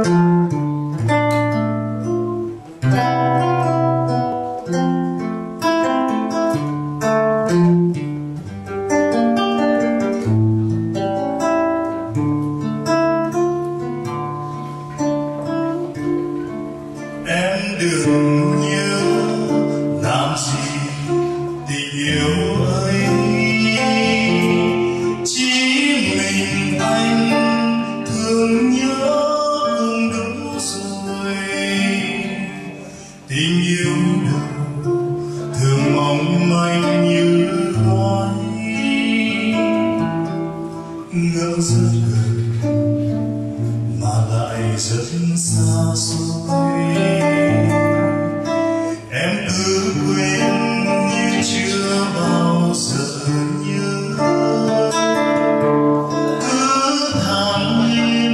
Em đừng nhớ làm gì tình yêu ấy, chỉ mình anh thương nhớ cũng đủ rồi. Tình yêu đâu thường mong manh như khói, ngỡ rất gần mà lại rất xa xôi. Em cứ quên như chưa bao giờ nhớ, cứ thản nhiên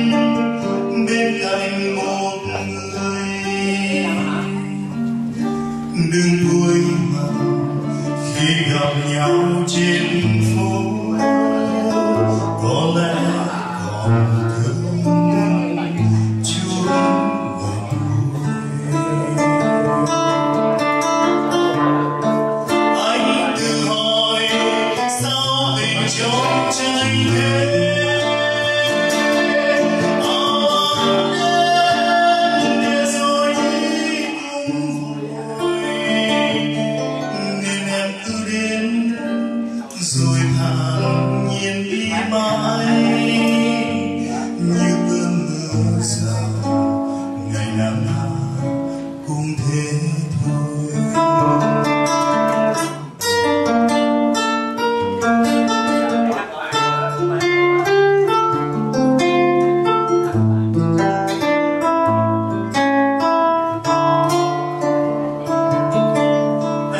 bên cạnh một người. Đừng vui mặt khi gặp nhau trên phố, có lẽ còn thương chút gần gũi. Anh tự hỏi sao tình trong tranh thế, để rồi đi cũng vội, nên em cứ đến rồi thản nhiên đi mãi như cơn mưa rào, ngày nắng cũng thế thôi.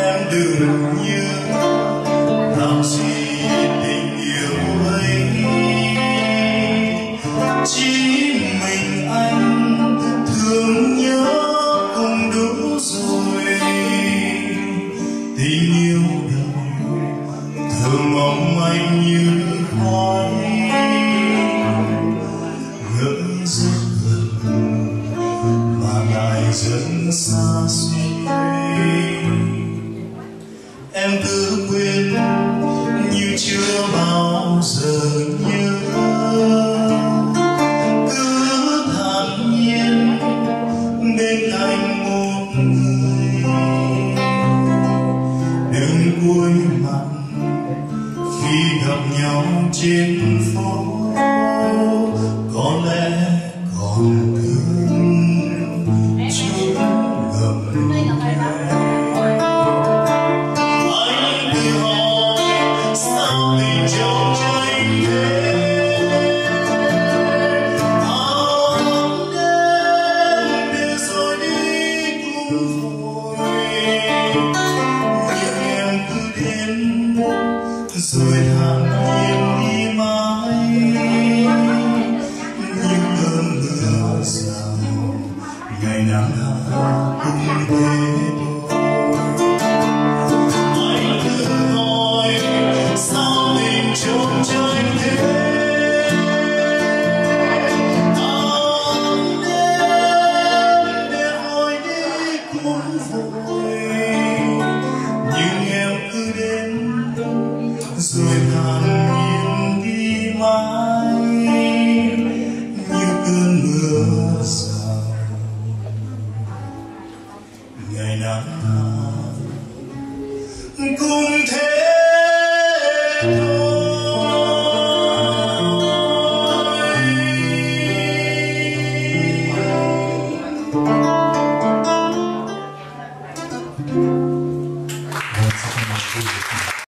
Em đừng nhớ làm gì tình yêu ấy, chỉ mình anh thương nhớ cũng đủ rồi. Tình yêu đâu thường mong manh như khói, ngỡ rất gần mà lại rất xa xôi. Em cứ quên như chưa bao giờ nhớ, cứ thản nhiên bên cạnh một người. Đừng vui mặt khi gặp nhau trên phố, có lẽ còn thương chút ngầm ghé. Anh tự hỏi sao tình trong tranh thế, để rồi đi cũng vội, nhưng em cứ đến rồi thản nhiên đi mãi như cơn mưa rào, ngày nắng cũng thế thôi. Anh tự hỏi sao tình trong tranh thế, để rồi đi cũng vội, nhưng em cứ đến rồi thản nhiên đi mãi như cơn mưa rào, ngày nắng cũng thế.